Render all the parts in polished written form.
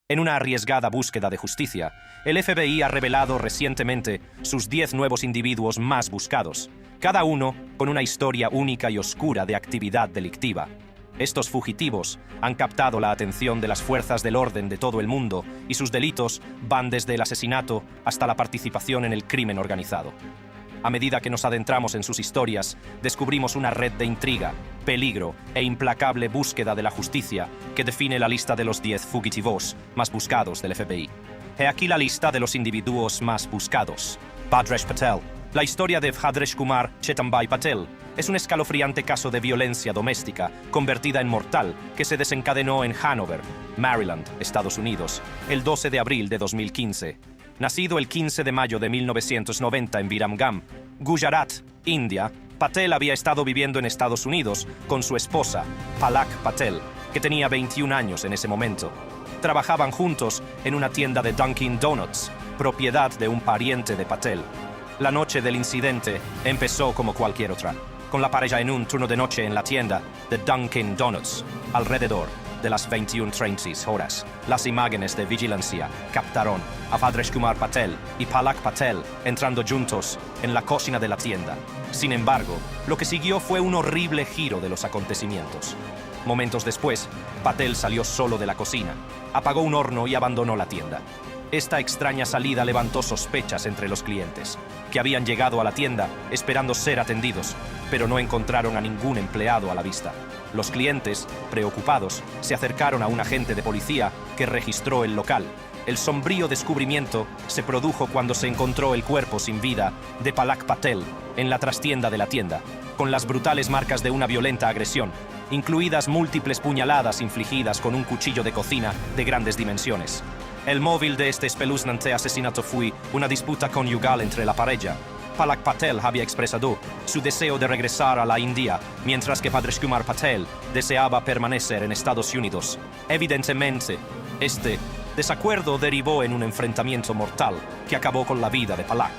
En una arriesgada búsqueda de justicia, el FBI ha revelado recientemente sus 10 nuevos individuos más buscados, cada uno con una historia única y oscura de actividad delictiva. Estos fugitivos han captado la atención de las fuerzas del orden de todo el mundo y sus delitos van desde el asesinato hasta la participación en el crimen organizado. A medida que nos adentramos en sus historias, descubrimos una red de intriga, peligro e implacable búsqueda de la justicia que define la lista de los 10 fugitivos más buscados del FBI. He aquí la lista de los individuos más buscados. Bhadresh Patel. La historia de Bhadresh Kumar Chetanbhai Patel es un escalofriante caso de violencia doméstica convertida en mortal que se desencadenó en Hanover, Maryland, Estados Unidos, el 12 de abril de 2015. Nacido el 15 de mayo de 1990 en Viramgam, Gujarat, India, Patel había estado viviendo en Estados Unidos con su esposa, Palak Patel, que tenía 21 años en ese momento. Trabajaban juntos en una tienda de Dunkin' Donuts, propiedad de un pariente de Patel. La noche del incidente empezó como cualquier otra, con la pareja en un turno de noche en la tienda de Dunkin' Donuts, alrededor de las 21:30 horas. Las imágenes de vigilancia captaron a Bhadresh Kumar Patel y Palak Patel entrando juntos en la cocina de la tienda. Sin embargo, lo que siguió fue un horrible giro de los acontecimientos. Momentos después, Patel salió solo de la cocina, apagó un horno y abandonó la tienda. Esta extraña salida levantó sospechas entre los clientes, que habían llegado a la tienda esperando ser atendidos, pero no encontraron a ningún empleado a la vista. Los clientes, preocupados, se acercaron a un agente de policía que registró el local. El sombrío descubrimiento se produjo cuando se encontró el cuerpo sin vida de Palak Patel en la trastienda de la tienda, con las brutales marcas de una violenta agresión, incluidas múltiples puñaladas infligidas con un cuchillo de cocina de grandes dimensiones. El móvil de este espeluznante asesinato fue una disputa conyugal entre la pareja. Palak Patel había expresado su deseo de regresar a la India, mientras que Bhadresh Kumar Patel deseaba permanecer en Estados Unidos. Evidentemente, este desacuerdo derivó en un enfrentamiento mortal que acabó con la vida de Palak.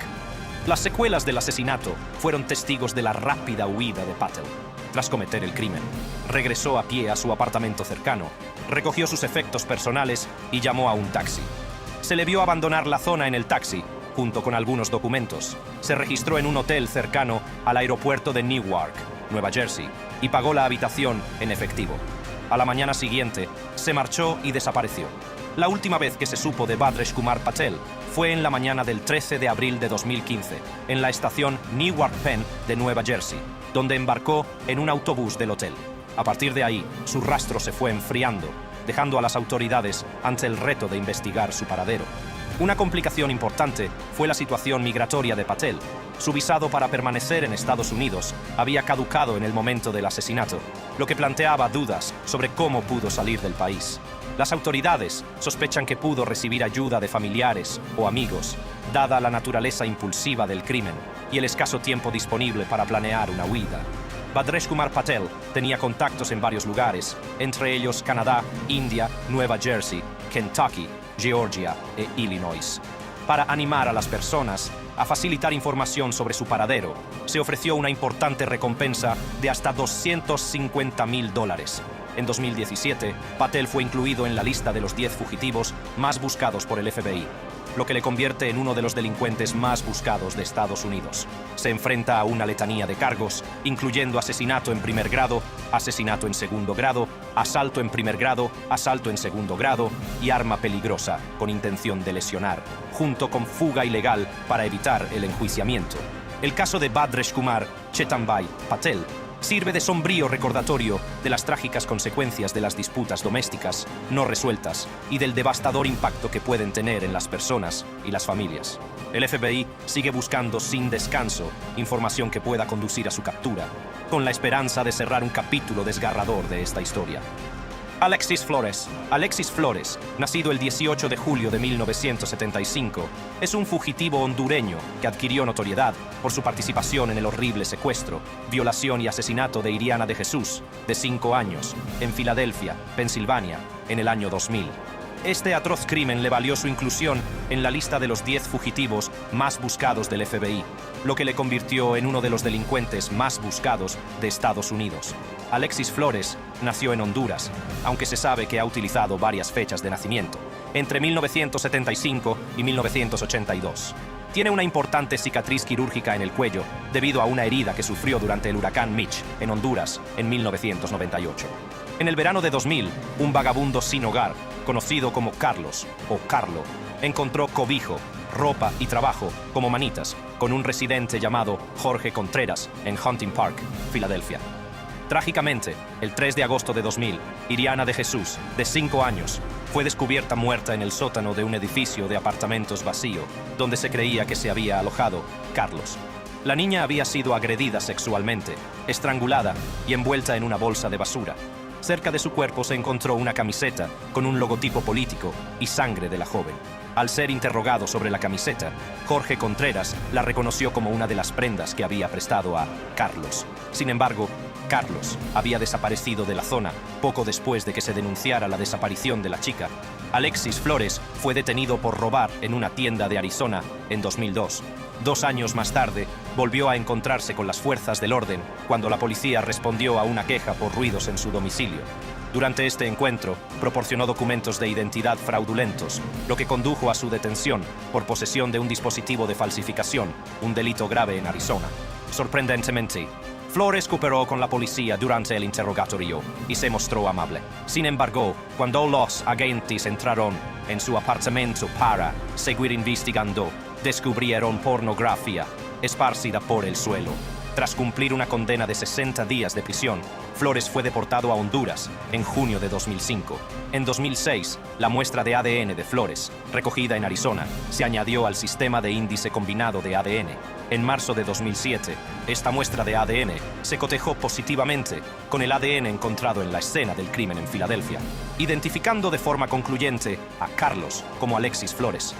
Las secuelas del asesinato fueron testigos de la rápida huida de Patel. Tras cometer el crimen, regresó a pie a su apartamento cercano, recogió sus efectos personales y llamó a un taxi. Se le vio abandonar la zona en el taxi, junto con algunos documentos. Se registró en un hotel cercano al aeropuerto de Newark, Nueva Jersey, y pagó la habitación en efectivo. A la mañana siguiente, se marchó y desapareció. La última vez que se supo de Bhadresh Kumar Patel fue en la mañana del 13 de abril de 2015, en la estación Newark Penn de Nueva Jersey, donde embarcó en un autobús del hotel. A partir de ahí, su rastro se fue enfriando, dejando a las autoridades ante el reto de investigar su paradero. Una complicación importante fue la situación migratoria de Patel. Su visado para permanecer en Estados Unidos había caducado en el momento del asesinato, lo que planteaba dudas sobre cómo pudo salir del país. Las autoridades sospechan que pudo recibir ayuda de familiares o amigos, dada la naturaleza impulsiva del crimen y el escaso tiempo disponible para planear una huida. Bhadresh Kumar Patel tenía contactos en varios lugares, entre ellos Canadá, India, Nueva Jersey, Kentucky, Georgia e Illinois. Para animar a las personas a facilitar información sobre su paradero, se ofreció una importante recompensa de hasta $250,000. En 2017, Patel fue incluido en la lista de los 10 fugitivos más buscados por el FBI, lo que le convierte en uno de los delincuentes más buscados de Estados Unidos. Se enfrenta a una letanía de cargos, incluyendo asesinato en primer grado, asesinato en segundo grado, asalto en primer grado, asalto en segundo grado y arma peligrosa con intención de lesionar, junto con fuga ilegal para evitar el enjuiciamiento. El caso de Bhadresh Kumar Chetanbhai Patel sirve de sombrío recordatorio de las trágicas consecuencias de las disputas domésticas no resueltas y del devastador impacto que pueden tener en las personas y las familias. El FBI sigue buscando sin descanso información que pueda conducir a su captura, con la esperanza de cerrar un capítulo desgarrador de esta historia. Alexis Flores. Alexis Flores, nacido el 18 de julio de 1975, es un fugitivo hondureño que adquirió notoriedad por su participación en el horrible secuestro, violación y asesinato de Iriana de Jesús, de 5 años, en Filadelfia, Pensilvania, en el año 2000. Este atroz crimen le valió su inclusión en la lista de los 10 fugitivos más buscados del FBI, lo que le convirtió en uno de los delincuentes más buscados de Estados Unidos. Alexis Flores nació en Honduras, aunque se sabe que ha utilizado varias fechas de nacimiento, entre 1975 y 1982. Tiene una importante cicatriz quirúrgica en el cuello debido a una herida que sufrió durante el huracán Mitch en Honduras en 1998. En el verano de 2000, un vagabundo sin hogar, conocido como Carlos o Carlo, encontró cobijo, ropa y trabajo como manitas con un residente llamado Jorge Contreras en Hunting Park, Filadelfia. Trágicamente, el 3 de agosto de 2000, Iriana de Jesús, de 5 años, fue descubierta muerta en el sótano de un edificio de apartamentos vacío, donde se creía que se había alojado Carlos. La niña había sido agredida sexualmente, estrangulada y envuelta en una bolsa de basura. Cerca de su cuerpo se encontró una camiseta con un logotipo político y sangre de la joven. Al ser interrogado sobre la camiseta, Jorge Contreras la reconoció como una de las prendas que había prestado a Carlos. Sin embargo, Carlos había desaparecido de la zona poco después de que se denunciara la desaparición de la chica. Alexis Flores fue detenido por robar en una tienda de Arizona en 2002. 2 años más tarde, volvió a encontrarse con las fuerzas del orden cuando la policía respondió a una queja por ruidos en su domicilio. Durante este encuentro, proporcionó documentos de identidad fraudulentos, lo que condujo a su detención por posesión de un dispositivo de falsificación, un delito grave en Arizona. Sorprendentemente, Flores cooperó con la policía durante el interrogatorio y se mostró amable. Sin embargo, cuando los agentes entraron en su apartamento para seguir investigando, descubrieron pornografía esparcida por el suelo. Tras cumplir una condena de 60 días de prisión, Flores fue deportado a Honduras en junio de 2005. En 2006, la muestra de ADN de Flores, recogida en Arizona, se añadió al sistema de índice combinado de ADN. En marzo de 2007, esta muestra de ADN se cotejó positivamente con el ADN encontrado en la escena del crimen en Filadelfia, identificando de forma concluyente a Carlos como Alexis Flores.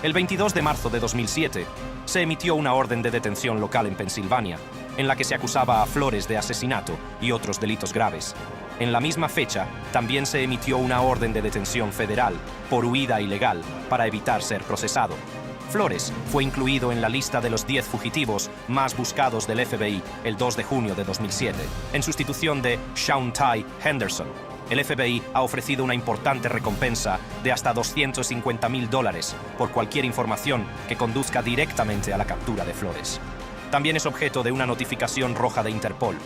El 22 de marzo de 2007, se emitió una orden de detención local en Pensilvania, en la que se acusaba a Flores de asesinato y otros delitos graves. En la misma fecha, también se emitió una orden de detención federal por huida ilegal para evitar ser procesado. Flores fue incluido en la lista de los 10 fugitivos más buscados del FBI el 2 de junio de 2007, en sustitución de Sean Ty Henderson. El FBI ha ofrecido una importante recompensa de hasta $250,000 por cualquier información que conduzca directamente a la captura de Flores. También es objeto de una notificación roja de Interpol.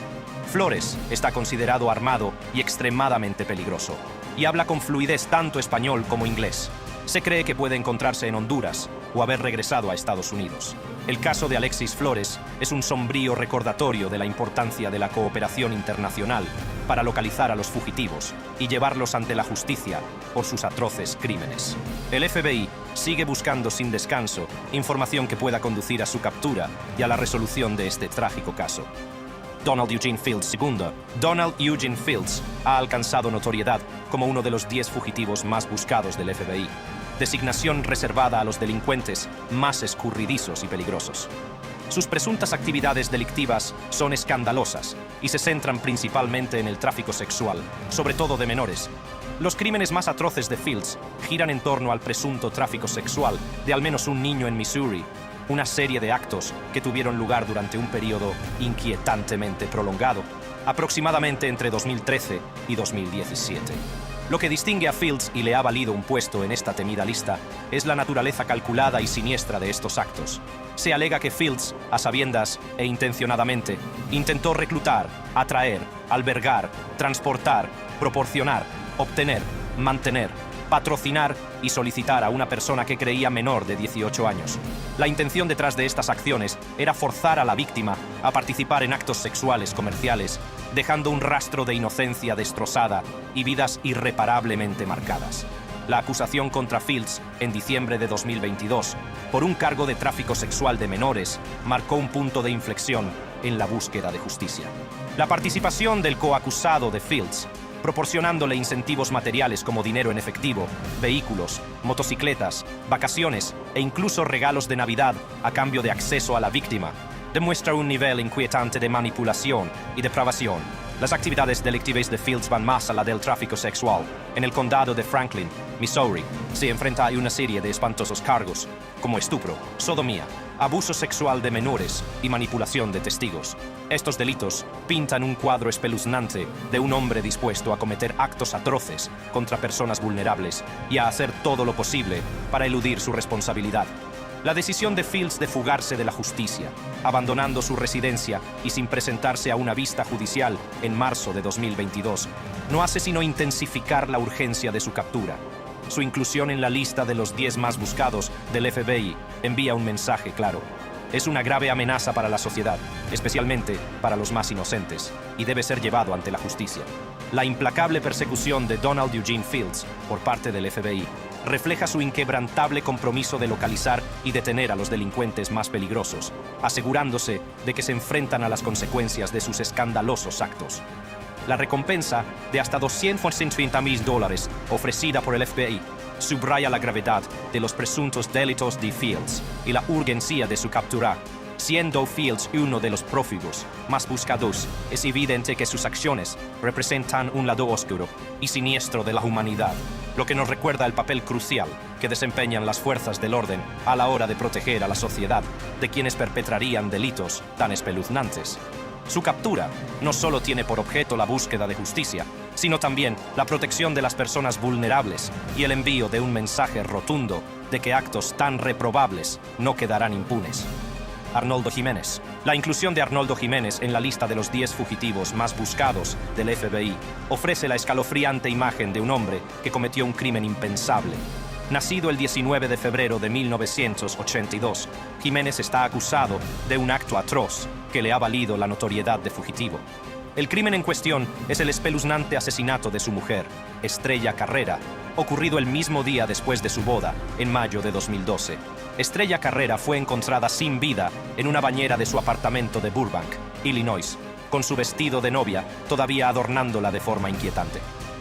Flores está considerado armado y extremadamente peligroso, y habla con fluidez tanto español como inglés. Se cree que puede encontrarse en Honduras o haber regresado a Estados Unidos. El caso de Alexis Flores es un sombrío recordatorio de la importancia de la cooperación internacional para localizar a los fugitivos y llevarlos ante la justicia por sus atroces crímenes. El FBI sigue buscando sin descanso información que pueda conducir a su captura y a la resolución de este trágico caso. Donald Eugene Fields II. Donald Eugene Fields ha alcanzado notoriedad como uno de los 10 fugitivos más buscados del FBI, designación reservada a los delincuentes más escurridizos y peligrosos. Sus presuntas actividades delictivas son escandalosas y se centran principalmente en el tráfico sexual, sobre todo de menores. Los crímenes más atroces de Fields giran en torno al presunto tráfico sexual de al menos un niño en Missouri, una serie de actos que tuvieron lugar durante un periodo inquietantemente prolongado, aproximadamente entre 2013 y 2017. Lo que distingue a Fields y le ha valido un puesto en esta temida lista es la naturaleza calculada y siniestra de estos actos. Se alega que Fields, a sabiendas e intencionadamente, intentó reclutar, atraer, albergar, transportar, proporcionar, obtener, mantener, patrocinar y solicitar a una persona que creía menor de 18 años. La intención detrás de estas acciones era forzar a la víctima a participar en actos sexuales comerciales, dejando un rastro de inocencia destrozada y vidas irreparablemente marcadas. La acusación contra Fields en diciembre de 2022 por un cargo de tráfico sexual de menores marcó un punto de inflexión en la búsqueda de justicia. La participación del coacusado de Fields, proporcionándole incentivos materiales como dinero en efectivo, vehículos, motocicletas, vacaciones e incluso regalos de Navidad a cambio de acceso a la víctima, demuestra un nivel inquietante de manipulación y depravación Las actividades delictivas de Fields van más allá del tráfico sexual. En el condado de Franklin, Missouri, se enfrenta a una serie de espantosos cargos, como estupro, sodomía, abuso sexual de menores y manipulación de testigos. Estos delitos pintan un cuadro espeluznante de un hombre dispuesto a cometer actos atroces contra personas vulnerables y a hacer todo lo posible para eludir su responsabilidad. La decisión de Fields de fugarse de la justicia, abandonando su residencia y sin presentarse a una vista judicial en marzo de 2022, no hace sino intensificar la urgencia de su captura. Su inclusión en la lista de los 10 más buscados del FBI envía un mensaje claro. Es una grave amenaza para la sociedad, especialmente para los más inocentes, y debe ser llevado ante la justicia. La implacable persecución de Donald Eugene Fields por parte del FBI refleja su inquebrantable compromiso de localizar y detener a los delincuentes más peligrosos, asegurándose de que se enfrentan a las consecuencias de sus escandalosos actos. La recompensa de hasta $250,000 ofrecida por el FBI subraya la gravedad de los presuntos delitos de Fields y la urgencia de su captura. Siendo Fields uno de los prófugos más buscados, es evidente que sus acciones representan un lado oscuro y siniestro de la humanidad, lo que nos recuerda el papel crucial que desempeñan las fuerzas del orden a la hora de proteger a la sociedad de quienes perpetrarían delitos tan espeluznantes. Su captura no solo tiene por objeto la búsqueda de justicia, sino también la protección de las personas vulnerables y el envío de un mensaje rotundo de que actos tan reprobables no quedarán impunes. Arnoldo Jiménez. La inclusión de Arnoldo Jiménez en la lista de los 10 fugitivos más buscados del FBI ofrece la escalofriante imagen de un hombre que cometió un crimen impensable. Nacido el 19 de febrero de 1982, Jiménez está acusado de un acto atroz que le ha valido la notoriedad de fugitivo. El crimen en cuestión es el espeluznante asesinato de su mujer, Estrella Carrera, ocurrido el mismo día después de su boda, en mayo de 2012. Estrella Carrera fue encontrada sin vida en una bañera de su apartamento de Burbank, Illinois, con su vestido de novia todavía adornándola de forma inquietante.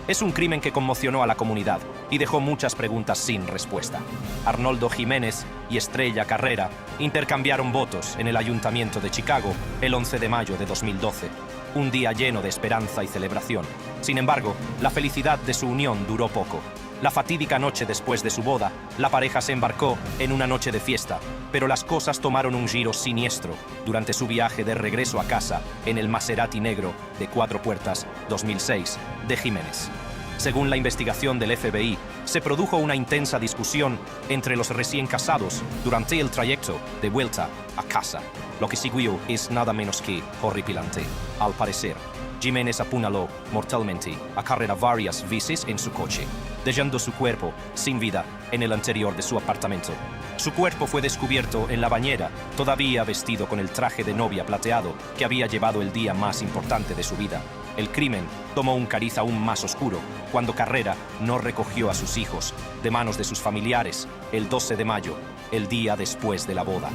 Es un crimen que conmocionó a la comunidad y dejó muchas preguntas sin respuesta. Arnoldo Jiménez y Estrella Carrera intercambiaron votos en el Ayuntamiento de Chicago el 11 de mayo de 2012, un día lleno de esperanza y celebración. Sin embargo, la felicidad de su unión duró poco. La fatídica noche después de su boda, la pareja se embarcó en una noche de fiesta, pero las cosas tomaron un giro siniestro durante su viaje de regreso a casa en el Maserati negro de 4 puertas 2006 de Jiménez. Según la investigación del FBI, se produjo una intensa discusión entre los recién casados durante el trayecto de vuelta a casa. Lo que siguió es nada menos que horripilante. Al parecer, Jiménez apuñaló mortalmente a Carrera varias veces en su coche, dejando su cuerpo sin vida en el interior de su apartamento. Su cuerpo fue descubierto en la bañera, todavía vestido con el traje de novia plateado que había llevado el día más importante de su vida. El crimen tomó un cariz aún más oscuro cuando Carrera no recogió a sus hijos de manos de sus familiares el 12 de mayo, el día después de la boda.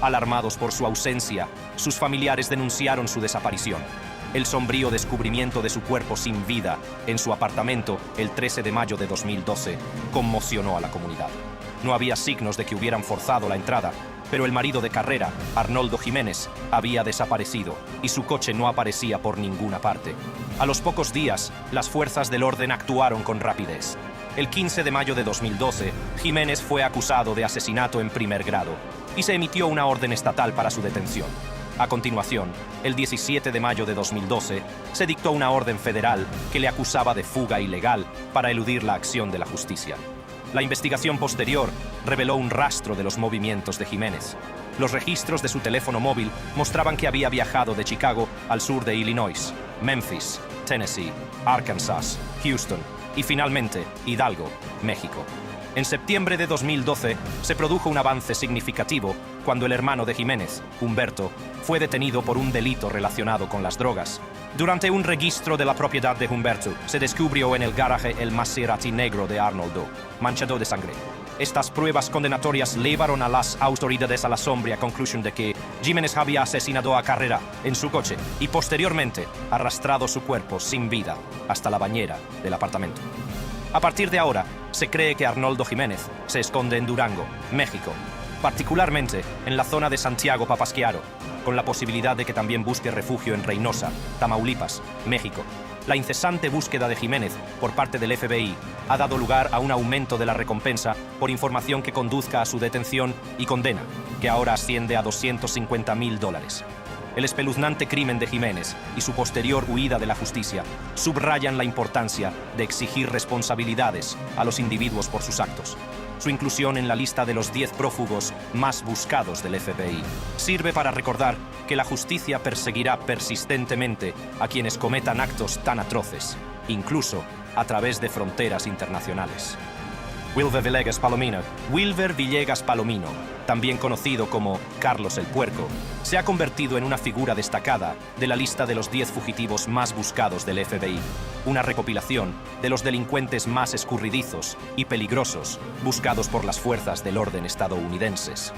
Alarmados por su ausencia, sus familiares denunciaron su desaparición. El sombrío descubrimiento de su cuerpo sin vida en su apartamento el 13 de mayo de 2012 conmocionó a la comunidad. No había signos de que hubieran forzado la entrada, pero el marido de Carrera, Arnoldo Jiménez, había desaparecido y su coche no aparecía por ninguna parte. A los pocos días, las fuerzas del orden actuaron con rapidez. El 15 de mayo de 2012, Jiménez fue acusado de asesinato en primer grado y se emitió una orden estatal para su detención. A continuación, el 17 de mayo de 2012, se dictó una orden federal que le acusaba de fuga ilegal para eludir la acción de la justicia. La investigación posterior reveló un rastro de los movimientos de Jiménez. Los registros de su teléfono móvil mostraban que había viajado de Chicago al sur de Illinois, Memphis, Tennessee, Arkansas, Houston y finalmente Hidalgo, México. En septiembre de 2012 se produjo un avance significativo cuando el hermano de Jiménez, Humberto, fue detenido por un delito relacionado con las drogas. Durante un registro de la propiedad de Humberto, se descubrió en el garaje el Maserati negro de Arnoldo, manchado de sangre. Estas pruebas condenatorias llevaron a las autoridades a la sombría conclusión de que Jiménez había asesinado a Carrera en su coche y posteriormente arrastrado su cuerpo sin vida hasta la bañera del apartamento. A partir de ahora, se cree que Arnoldo Jiménez se esconde en Durango, México. particularmente en la zona de Santiago Papasquiaro, con la posibilidad de que también busque refugio en Reynosa, Tamaulipas, México. La incesante búsqueda de Jiménez por parte del FBI ha dado lugar a un aumento de la recompensa por información que conduzca a su detención y condena, que ahora asciende a $250.000. El espeluznante crimen de Jiménez y su posterior huida de la justicia subrayan la importancia de exigir responsabilidades a los individuos por sus actos. Su inclusión en la lista de los 10 prófugos más buscados del FBI sirve para recordar que la justicia perseguirá persistentemente a quienes cometan actos tan atroces, incluso a través de fronteras internacionales. Wilver Villegas Palomino, también conocido como Carlos el Puerco, se ha convertido en una figura destacada de la lista de los 10 fugitivos más buscados del FBI, una recopilación de los delincuentes más escurridizos y peligrosos buscados por las fuerzas del orden estadounidenses.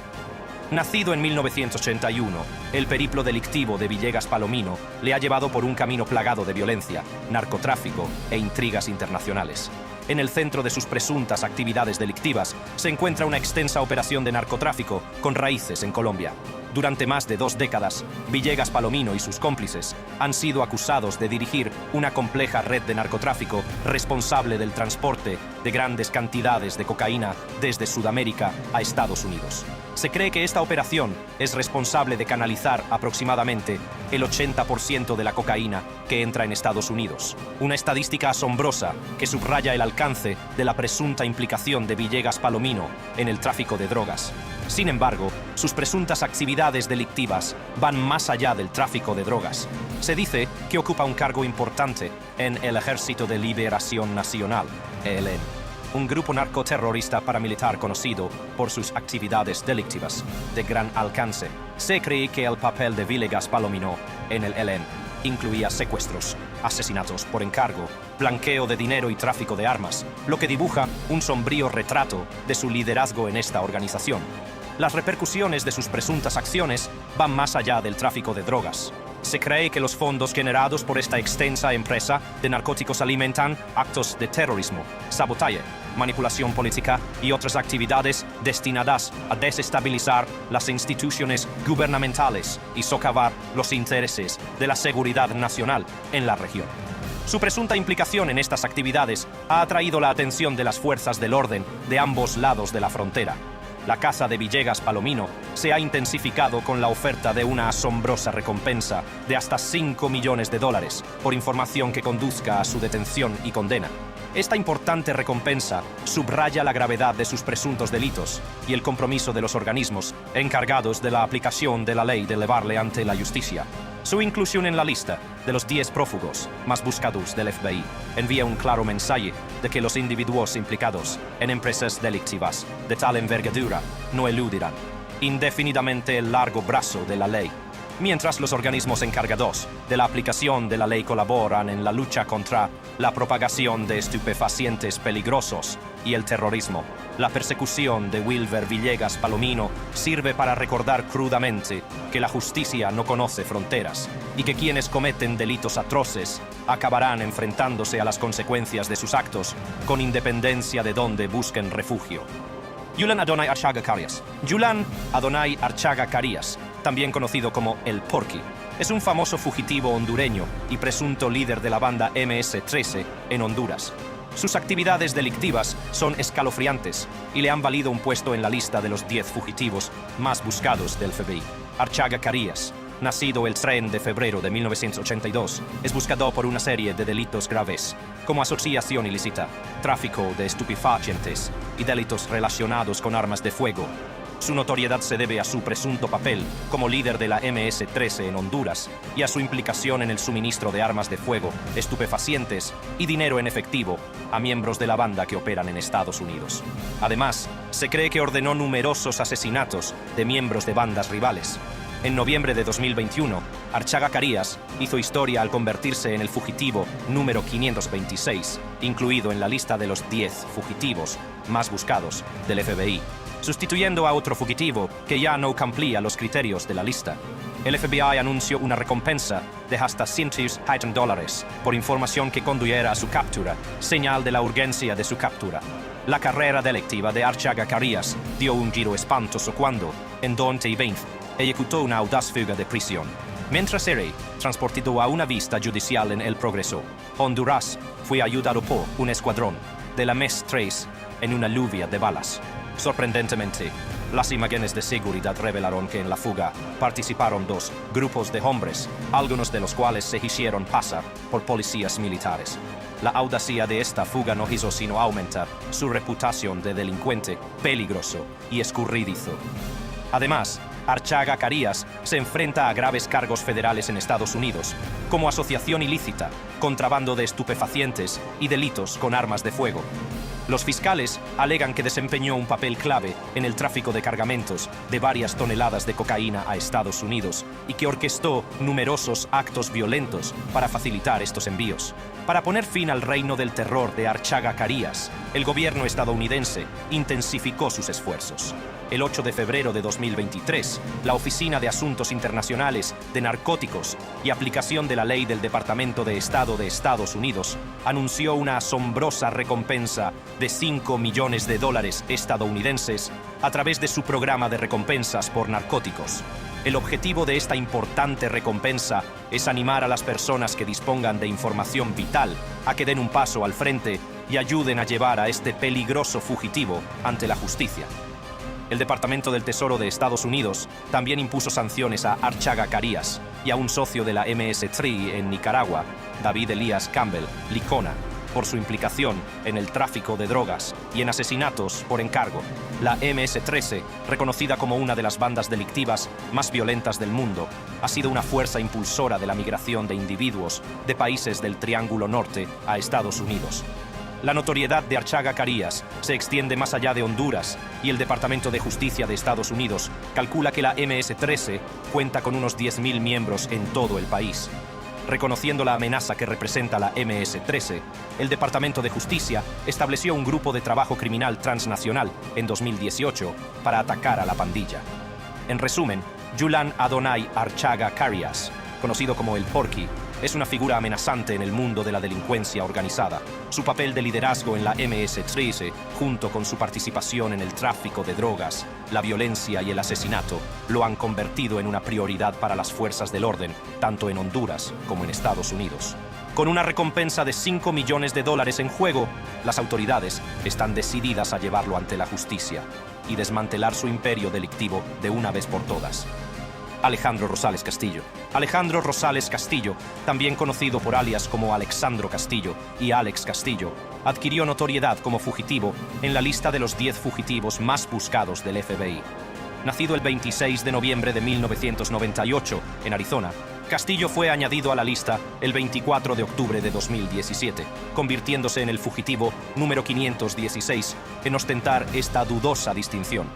Nacido en 1981, el periplo delictivo de Villegas Palomino le ha llevado por un camino plagado de violencia, narcotráfico e intrigas internacionales. En el centro de sus presuntas actividades delictivas se encuentra una extensa operación de narcotráfico con raíces en Colombia. Durante más de 2 décadas, Villegas Palomino y sus cómplices han sido acusados de dirigir una compleja red de narcotráfico responsable del transporte de grandes cantidades de cocaína desde Sudamérica a Estados Unidos. Se cree que esta operación es responsable de canalizar aproximadamente el 80% de la cocaína que entra en Estados Unidos. Una estadística asombrosa que subraya el alcance de la presunta implicación de Villegas Palomino en el tráfico de drogas. Sin embargo, sus presuntas actividades delictivas van más allá del tráfico de drogas. Se dice que ocupa un cargo importante en el Ejército de Liberación Nacional, ELN, un grupo narcoterrorista paramilitar conocido por sus actividades delictivas de gran alcance. Se cree que el papel de Villegas Palomino en el ELN incluía secuestros, asesinatos por encargo, blanqueo de dinero y tráfico de armas, lo que dibuja un sombrío retrato de su liderazgo en esta organización. Las repercusiones de sus presuntas acciones van más allá del tráfico de drogas. Se cree que los fondos generados por esta extensa empresa de narcóticos alimentan actos de terrorismo, sabotaje, manipulación política y otras actividades destinadas a desestabilizar las instituciones gubernamentales y socavar los intereses de la seguridad nacional en la región. Su presunta implicación en estas actividades ha atraído la atención de las fuerzas del orden de ambos lados de la frontera. La caza de Villegas Palomino se ha intensificado con la oferta de una asombrosa recompensa de hasta $5 millones por información que conduzca a su detención y condena. Esta importante recompensa subraya la gravedad de sus presuntos delitos y el compromiso de los organismos encargados de la aplicación de la ley de llevarle ante la justicia. Su inclusión en la lista de los 10 prófugos más buscados del FBI envía un claro mensaje de que los individuos implicados en empresas delictivas de tal envergadura no eludirán indefinidamente el largo brazo de la ley. Mientras los organismos encargados de la aplicación de la ley colaboran en la lucha contra la propagación de estupefacientes peligrosos y el terrorismo, la persecución de Wilver Villegas Palomino sirve para recordar crudamente que la justicia no conoce fronteras y que quienes cometen delitos atroces acabarán enfrentándose a las consecuencias de sus actos con independencia de dónde busquen refugio. Julian Adonai Archaga Carías. Julian Adonai Archaga Carías, también conocido como El Porky, es un famoso fugitivo hondureño y presunto líder de la banda MS-13 en Honduras. Sus actividades delictivas son escalofriantes y le han valido un puesto en la lista de los 10 fugitivos más buscados del FBI. Archaga Carías, nacido el 3 de febrero de 1982, es buscado por una serie de delitos graves, como asociación ilícita, tráfico de estupefacientes y delitos relacionados con armas de fuego. Su notoriedad se debe a su presunto papel como líder de la MS-13 en Honduras y a su implicación en el suministro de armas de fuego, estupefacientes y dinero en efectivo a miembros de la banda que operan en Estados Unidos. Además, se cree que ordenó numerosos asesinatos de miembros de bandas rivales. En noviembre de 2021, Archaga Carías hizo historia al convertirse en el fugitivo número 526, incluido en la lista de los 10 fugitivos más buscados del FBI, sustituyendo a otro fugitivo que ya no cumplía los criterios de la lista. El FBI anunció una recompensa de hasta $100,000 por información que condujera a su captura, señal de la urgencia de su captura. La carrera delictiva de Archaga Carías dio un giro espantoso cuando, en 2020, ejecutó una audaz fuga de prisión. Mientras era transportado a una vista judicial en El Progreso, Honduras, fue ayudado por un escuadrón de la MES-3 en una lluvia de balas. Sorprendentemente, las imágenes de seguridad revelaron que en la fuga participaron dos grupos de hombres, algunos de los cuales se hicieron pasar por policías militares. La audacia de esta fuga no hizo sino aumentar su reputación de delincuente peligroso y escurridizo. Además, Archaga Carías se enfrenta a graves cargos federales en Estados Unidos, como asociación ilícita, contrabando de estupefacientes y delitos con armas de fuego. Los fiscales alegan que desempeñó un papel clave en el tráfico de cargamentos de varias toneladas de cocaína a Estados Unidos y que orquestó numerosos actos violentos para facilitar estos envíos. Para poner fin al reino del terror de Archaga Carías, el gobierno estadounidense intensificó sus esfuerzos. El 8 de febrero de 2023, la Oficina de Asuntos Internacionales de Narcóticos y Aplicación de la Ley del Departamento de Estado de Estados Unidos anunció una asombrosa recompensa de $5 millones estadounidenses a través de su programa de recompensas por narcóticos. El objetivo de esta importante recompensa es animar a las personas que dispongan de información vital a que den un paso al frente y ayuden a llevar a este peligroso fugitivo ante la justicia. El Departamento del Tesoro de Estados Unidos también impuso sanciones a Archaga Carías y a un socio de la MS-3 en Nicaragua, David Elías Campbell Licona, por su implicación en el tráfico de drogas y en asesinatos por encargo. La MS-13, reconocida como una de las bandas delictivas más violentas del mundo, ha sido una fuerza impulsora de la migración de individuos de países del Triángulo Norte a Estados Unidos. La notoriedad de Archaga Carías se extiende más allá de Honduras y el Departamento de Justicia de Estados Unidos calcula que la MS-13 cuenta con unos 10.000 miembros en todo el país. Reconociendo la amenaza que representa la MS-13, el Departamento de Justicia estableció un grupo de trabajo criminal transnacional en 2018 para atacar a la pandilla. En resumen, Julian Adonai Archaga Carías, conocido como el Porky, es una figura amenazante en el mundo de la delincuencia organizada. Su papel de liderazgo en la MS-13, junto con su participación en el tráfico de drogas, la violencia y el asesinato, lo han convertido en una prioridad para las fuerzas del orden, tanto en Honduras como en Estados Unidos. Con una recompensa de $5 millones en juego, las autoridades están decididas a llevarlo ante la justicia y desmantelar su imperio delictivo de una vez por todas. Alejandro Rosales Castillo. Alejandro Rosales Castillo, también conocido por alias como Alexandro Castillo y Alex Castillo, adquirió notoriedad como fugitivo en la lista de los 10 fugitivos más buscados del FBI. Nacido el 26 de noviembre de 1998 en Arizona, Castillo fue añadido a la lista el 24 de octubre de 2017, convirtiéndose en el fugitivo número 516 en ostentar esta dudosa distinción.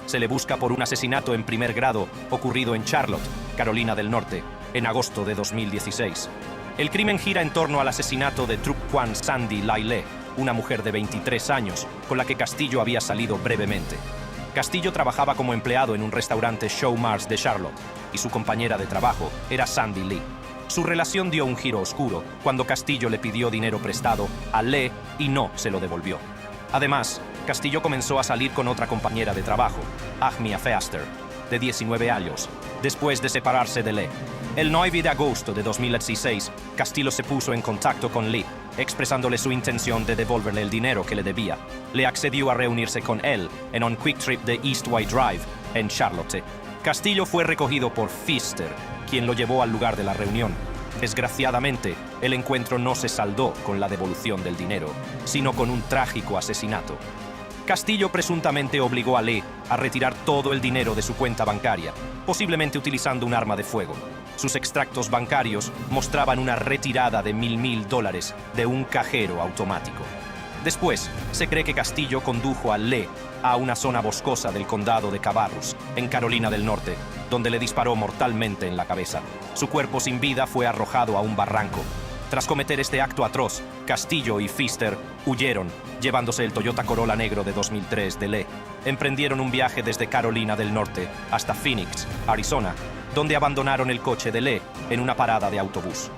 Se le busca por un asesinato en primer grado ocurrido en Charlotte, Carolina del Norte, en agosto de 2016. El crimen gira en torno al asesinato de Truc Quan Sandy Laile, una mujer de 23 años con la que Castillo había salido brevemente. Castillo trabajaba como empleado en un restaurante Show Mars de Charlotte y su compañera de trabajo era Sandy Lee. Su relación dio un giro oscuro cuando Castillo le pidió dinero prestado a Lee y no se lo devolvió. Además, Castillo comenzó a salir con otra compañera de trabajo, Ahmia Feaster, de 19 años, después de separarse de Lee. El 9 de agosto de 2016, Castillo se puso en contacto con Lee, expresándole su intención de devolverle el dinero que le debía. Le accedió a reunirse con él en un quick trip de East White Drive, en Charlotte. Castillo fue recogido por Feaster, quien lo llevó al lugar de la reunión. Desgraciadamente, el encuentro no se saldó con la devolución del dinero, sino con un trágico asesinato. Castillo presuntamente obligó a Lee a retirar todo el dinero de su cuenta bancaria, posiblemente utilizando un arma de fuego. Sus extractos bancarios mostraban una retirada de $1,000 de un cajero automático. Después, se cree que Castillo condujo a Lee a una zona boscosa del condado de Cabarrus, en Carolina del Norte, donde le disparó mortalmente en la cabeza. Su cuerpo sin vida fue arrojado a un barranco. Tras cometer este acto atroz, Castillo y Feaster huyeron, llevándose el Toyota Corolla negro de 2003 de Lee. Emprendieron un viaje desde Carolina del Norte hasta Phoenix, Arizona, donde abandonaron el coche de Lee en una parada de autobús.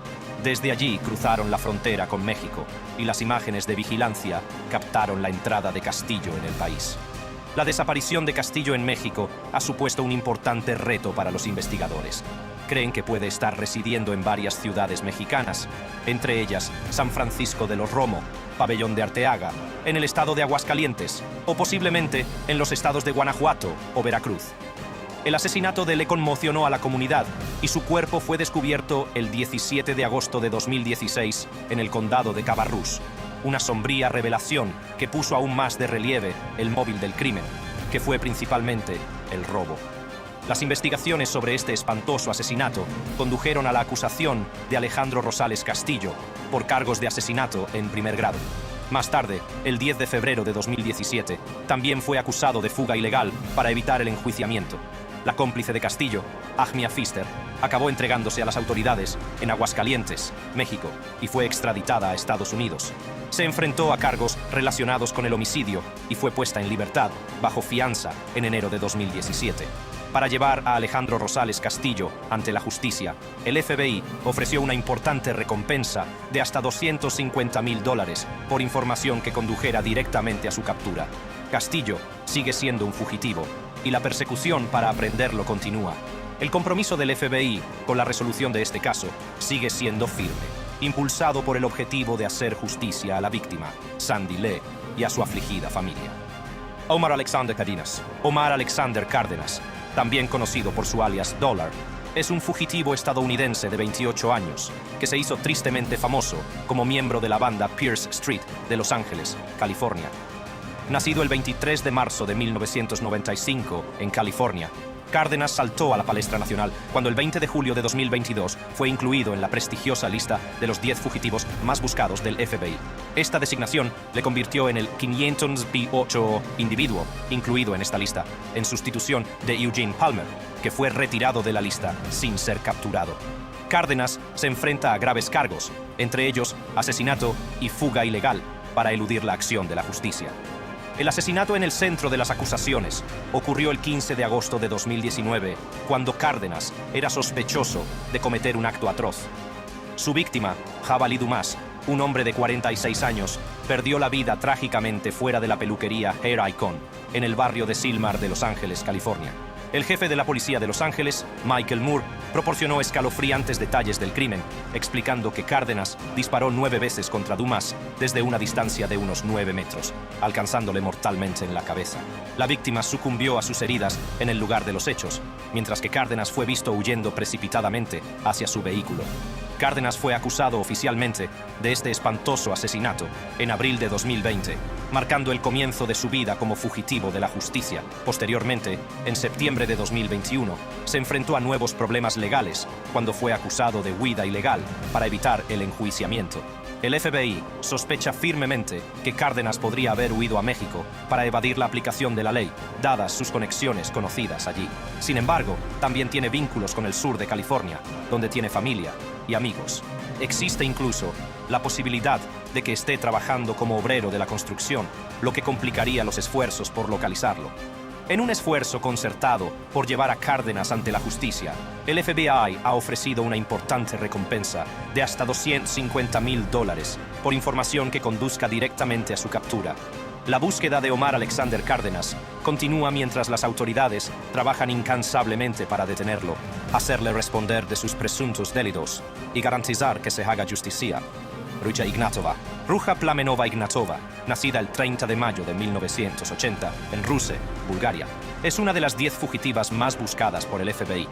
Desde allí cruzaron la frontera con México y las imágenes de vigilancia captaron la entrada de Castillo en el país. La desaparición de Castillo en México ha supuesto un importante reto para los investigadores. Creen que puede estar residiendo en varias ciudades mexicanas, entre ellas San Francisco de los Romo, Pabellón de Arteaga, en el estado de Aguascalientes o posiblemente en los estados de Guanajuato o Veracruz. El asesinato le conmocionó a la comunidad y su cuerpo fue descubierto el 17 de agosto de 2016 en el condado de Cabarrús. Una sombría revelación que puso aún más de relieve el móvil del crimen, que fue principalmente el robo. Las investigaciones sobre este espantoso asesinato condujeron a la acusación de Alejandro Rosales Castillo por cargos de asesinato en primer grado. Más tarde, el 10 de febrero de 2017, también fue acusado de fuga ilegal para evitar el enjuiciamiento. La cómplice de Castillo, Agnia Pfister, acabó entregándose a las autoridades en Aguascalientes, México, y fue extraditada a Estados Unidos. Se enfrentó a cargos relacionados con el homicidio y fue puesta en libertad bajo fianza en enero de 2017. Para llevar a Alejandro Rosales Castillo ante la justicia, el FBI ofreció una importante recompensa de hasta $250,000 por información que condujera directamente a su captura. Castillo sigue siendo un fugitivo y la persecución para aprenderlo continúa. El compromiso del FBI con la resolución de este caso sigue siendo firme, impulsado por el objetivo de hacer justicia a la víctima, Sandy Lee, y a su afligida familia. Omar Alexander Cárdenas, Omar Alexander Cárdenas, también conocido por su alias Dollar, es un fugitivo estadounidense de 28 años que se hizo tristemente famoso como miembro de la banda Pierce Street de Los Ángeles, California. Nacido el 23 de marzo de 1995 en California, Cárdenas saltó a la palestra nacional cuando el 20 de julio de 2022 fue incluido en la prestigiosa lista de los 10 fugitivos más buscados del FBI. Esta designación le convirtió en el 508 individuo incluido en esta lista, en sustitución de Eugene Palmer, que fue retirado de la lista sin ser capturado. Cárdenas se enfrenta a graves cargos, entre ellos asesinato y fuga ilegal, para eludir la acción de la justicia. El asesinato en el centro de las acusaciones ocurrió el 15 de agosto de 2019, cuando Cárdenas era sospechoso de cometer un acto atroz. Su víctima, Jabalí Dumas, un hombre de 46 años, perdió la vida trágicamente fuera de la peluquería Hair Icon, en el barrio de Silmar de Los Ángeles, California. El jefe de la policía de Los Ángeles, Michael Moore, proporcionó escalofriantes detalles del crimen, explicando que Cárdenas disparó 9 veces contra Dumas desde una distancia de unos 9 metros, alcanzándole mortalmente en la cabeza. La víctima sucumbió a sus heridas en el lugar de los hechos, mientras que Cárdenas fue visto huyendo precipitadamente hacia su vehículo. Cárdenas fue acusado oficialmente de este espantoso asesinato en abril de 2020, marcando el comienzo de su vida como fugitivo de la justicia. Posteriormente, en septiembre de 2021, se enfrentó a nuevos problemas legales cuando fue acusado de huida ilegal para evitar el enjuiciamiento. El FBI sospecha firmemente que Cárdenas podría haber huido a México para evadir la aplicación de la ley, dadas sus conexiones conocidas allí. Sin embargo, también tiene vínculos con el sur de California, donde tiene familia y amigos. Existe incluso la posibilidad de que esté trabajando como obrero de la construcción, lo que complicaría los esfuerzos por localizarlo. En un esfuerzo concertado por llevar a Cárdenas ante la justicia, el FBI ha ofrecido una importante recompensa de hasta $250,000 por información que conduzca directamente a su captura. La búsqueda de Omar Alexander Cárdenas continúa mientras las autoridades trabajan incansablemente para detenerlo, hacerle responder de sus presuntos delitos y garantizar que se haga justicia. Ruja Plamenova Ignatova, nacida el 30 de mayo de 1980 en Ruse, Bulgaria, es una de las 10 fugitivas más buscadas por el FBI.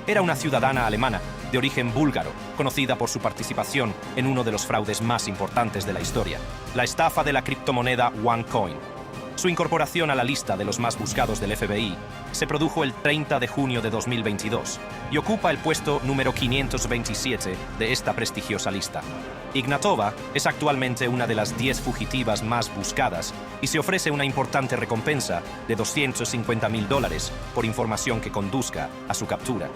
Era una ciudadana alemana de origen búlgaro, conocida por su participación en uno de los fraudes más importantes de la historia, la estafa de la criptomoneda OneCoin. Su incorporación a la lista de los más buscados del FBI se produjo el 30 de junio de 2022 y ocupa el puesto número 527 de esta prestigiosa lista. Ignatova es actualmente una de las 10 fugitivas más buscadas y se ofrece una importante recompensa de $250,000 por información que conduzca a su captura.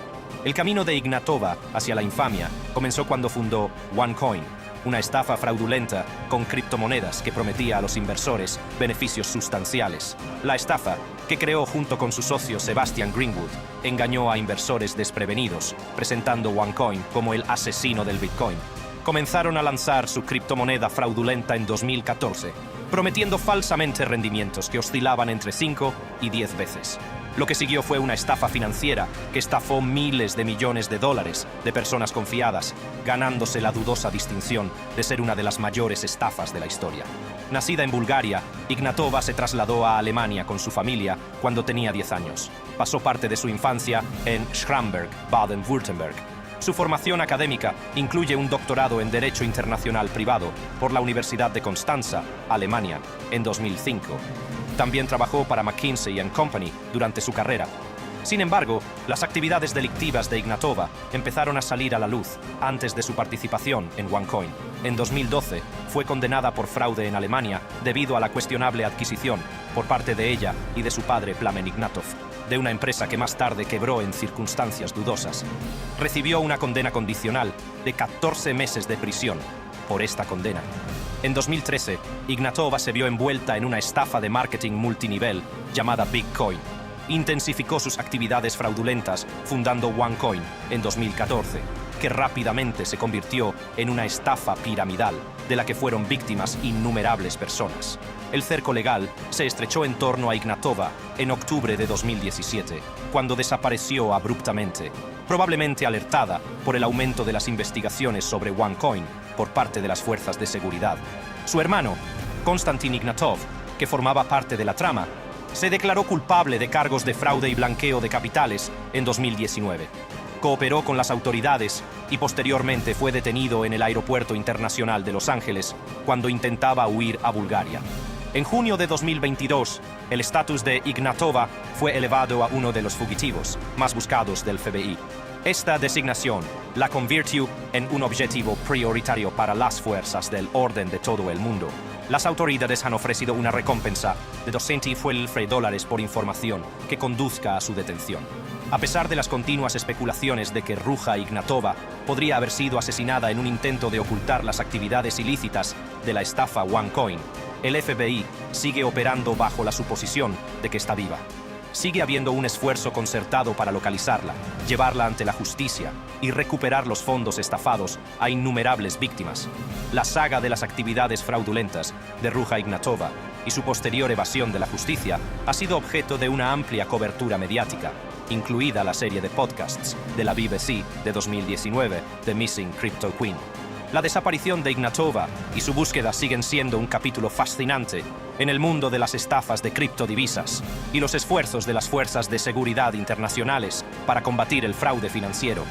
El camino de Ignatova hacia la infamia comenzó cuando fundó OneCoin, una estafa fraudulenta con criptomonedas que prometía a los inversores beneficios sustanciales. La estafa, que creó junto con su socio Sebastian Greenwood, engañó a inversores desprevenidos, presentando OneCoin como el asesino del Bitcoin. comenzaron a lanzar su criptomoneda fraudulenta en 2014, prometiendo falsamente rendimientos que oscilaban entre 5 y 10 veces. Lo que siguió fue una estafa financiera que estafó miles de millones de dólares de personas confiadas, ganándose la dudosa distinción de ser una de las mayores estafas de la historia. Nacida en Bulgaria, Ignatova se trasladó a Alemania con su familia cuando tenía 10 años. Pasó parte de su infancia en Schramberg, Baden-Württemberg. Su formación académica incluye un doctorado en Derecho Internacional Privado por la Universidad de Constanza, Alemania, en 2005. También trabajó para McKinsey & Company durante su carrera. Sin embargo, las actividades delictivas de Ignatova empezaron a salir a la luz antes de su participación en OneCoin. En 2012, fue condenada por fraude en Alemania debido a la cuestionable adquisición, por parte de ella y de su padre Plamen Ignatov, de una empresa que más tarde quebró en circunstancias dudosas. Recibió una condena condicional de 14 meses de prisión por esta condena. En 2013, Ignatova se vio envuelta en una estafa de marketing multinivel llamada Bitcoin. Intensificó sus actividades fraudulentas fundando OneCoin en 2014, que rápidamente se convirtió en una estafa piramidal de la que fueron víctimas innumerables personas. El cerco legal se estrechó en torno a Ignatova en octubre de 2017, cuando desapareció abruptamente, probablemente alertada por el aumento de las investigaciones sobre OneCoin por parte de las fuerzas de seguridad. Su hermano, Konstantin Ignatov, que formaba parte de la trama, se declaró culpable de cargos de fraude y blanqueo de capitales en 2019. Cooperó con las autoridades y posteriormente fue detenido en el Aeropuerto Internacional de Los Ángeles cuando intentaba huir a Bulgaria. En junio de 2022, el estatus de Ignatova fue elevado a uno de los fugitivos más buscados del FBI. Esta designación la convirtió en un objetivo prioritario para las fuerzas del orden de todo el mundo. Las autoridades han ofrecido una recompensa de $200,000 por información que conduzca a su detención. A pesar de las continuas especulaciones de que Ruja Ignatova podría haber sido asesinada en un intento de ocultar las actividades ilícitas de la estafa OneCoin, el FBI sigue operando bajo la suposición de que está viva. Sigue habiendo un esfuerzo concertado para localizarla, llevarla ante la justicia y recuperar los fondos estafados a innumerables víctimas. La saga de las actividades fraudulentas de Ruja Ignatova y su posterior evasión de la justicia ha sido objeto de una amplia cobertura mediática, incluida la serie de podcasts de la BBC de 2019, The Missing Crypto Queen. La desaparición de Ignatova y su búsqueda siguen siendo un capítulo fascinante en el mundo de las estafas de criptodivisas y los esfuerzos de las fuerzas de seguridad internacionales para combatir el fraude financiero.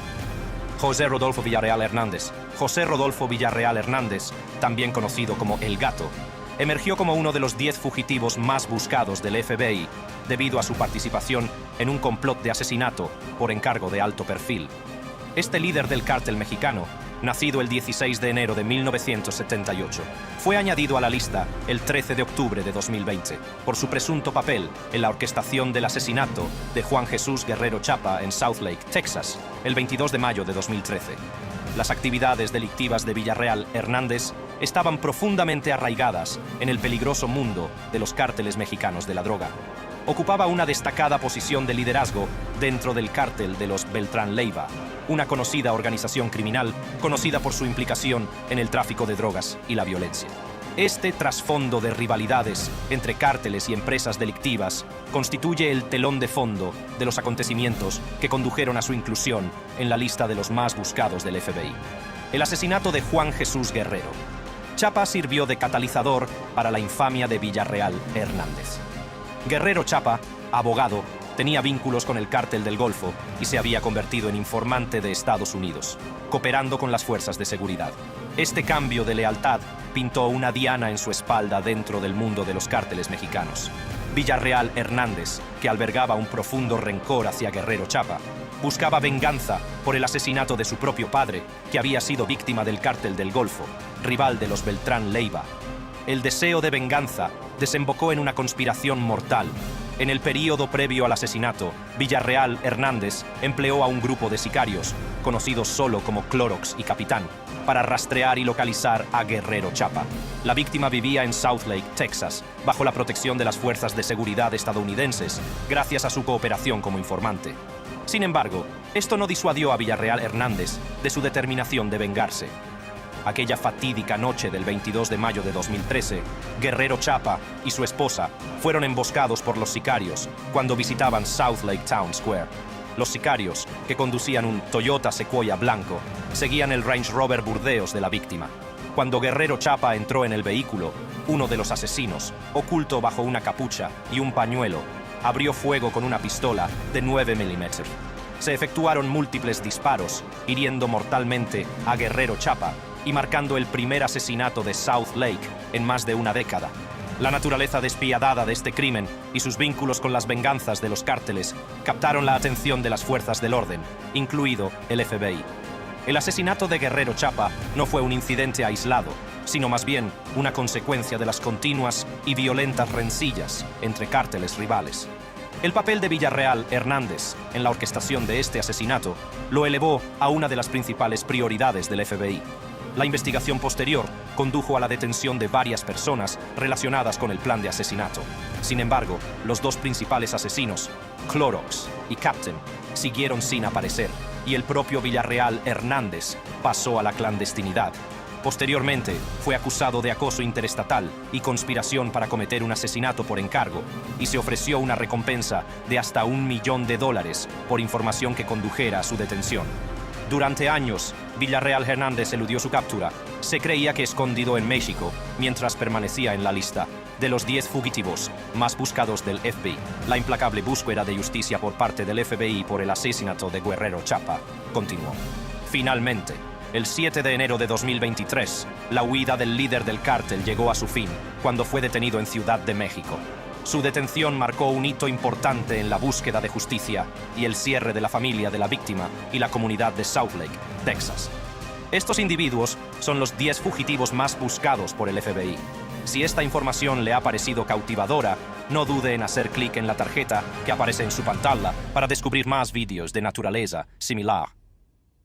José Rodolfo Villarreal Hernández. José Rodolfo Villarreal Hernández, también conocido como El Gato, emergió como uno de los 10 fugitivos más buscados del FBI debido a su participación en un complot de asesinato por encargo de alto perfil. Este líder del cártel mexicano, nacido el 16 de enero de 1978, fue añadido a la lista el 13 de octubre de 2020 por su presunto papel en la orquestación del asesinato de Juan Jesús Guerrero Chapa en Southlake, Texas, el 22 de mayo de 2013. Las actividades delictivas de Villarreal Hernández estaban profundamente arraigadas en el peligroso mundo de los cárteles mexicanos de la droga. Ocupaba una destacada posición de liderazgo dentro del cártel de los Beltrán Leiva, una conocida organización criminal conocida por su implicación en el tráfico de drogas y la violencia. Este trasfondo de rivalidades entre cárteles y empresas delictivas constituye el telón de fondo de los acontecimientos que condujeron a su inclusión en la lista de los más buscados del FBI. El asesinato de Juan Jesús Guerrero. Chapa sirvió de catalizador para la infamia de Villarreal Hernández. Guerrero Chapa, abogado, tenía vínculos con el cártel del Golfo y se había convertido en informante de Estados Unidos, cooperando con las fuerzas de seguridad. Este cambio de lealtad pintó una diana en su espalda dentro del mundo de los cárteles mexicanos. Villarreal Hernández, que albergaba un profundo rencor hacia Guerrero Chapa, buscaba venganza por el asesinato de su propio padre, que había sido víctima del cártel del Golfo, rival de los Beltrán Leiva. El deseo de venganza desembocó en una conspiración mortal. En el período previo al asesinato, Villarreal Hernández empleó a un grupo de sicarios, conocidos solo como Clorox y Capitán, para rastrear y localizar a Guerrero Chapa. La víctima vivía en Southlake, Texas, bajo la protección de las fuerzas de seguridad estadounidenses, gracias a su cooperación como informante. Sin embargo, esto no disuadió a Villarreal Hernández de su determinación de vengarse. aquella fatídica noche del 22 de mayo de 2013, Guerrero Chapa y su esposa fueron emboscados por los sicarios cuando visitaban South Lake Town Square. Los sicarios, que conducían un Toyota Sequoia blanco, seguían el Range Rover Burdeos de la víctima. Cuando Guerrero Chapa entró en el vehículo, uno de los asesinos, oculto bajo una capucha y un pañuelo, abrió fuego con una pistola de 9 milímetros. Se efectuaron múltiples disparos, hiriendo mortalmente a Guerrero Chapa y marcando el primer asesinato de South Lake en más de una década. La naturaleza despiadada de este crimen y sus vínculos con las venganzas de los cárteles captaron la atención de las fuerzas del orden, incluido el FBI. El asesinato de Guerrero Chapa no fue un incidente aislado, sino más bien una consecuencia de las continuas y violentas rencillas entre cárteles rivales. El papel de Villarreal Hernández en la orquestación de este asesinato lo elevó a una de las principales prioridades del FBI. La investigación posterior condujo a la detención de varias personas relacionadas con el plan de asesinato. Sin embargo, los dos principales asesinos, Clorox y Captain, siguieron sin aparecer, y el propio Villarreal Hernández pasó a la clandestinidad. Posteriormente, fue acusado de acoso interestatal y conspiración para cometer un asesinato por encargo, y se ofreció una recompensa de hasta $1 millón por información que condujera a su detención. Durante años, Villarreal Hernández eludió su captura. Se creía que escondido en México, mientras permanecía en la lista de los 10 fugitivos más buscados del FBI. La implacable búsqueda de justicia por parte del FBI por el asesinato de Guerrero Chapa continuó. Finalmente, el 7 de enero de 2023, la huida del líder del cártel llegó a su fin cuando fue detenido en Ciudad de México. Su detención marcó un hito importante en la búsqueda de justicia y el cierre de la familia de la víctima y la comunidad de South Lake, Texas. Estos individuos son los 10 fugitivos más buscados por el FBI. Si esta información le ha parecido cautivadora, no dude en hacer clic en la tarjeta que aparece en su pantalla para descubrir más vídeos de naturaleza similar.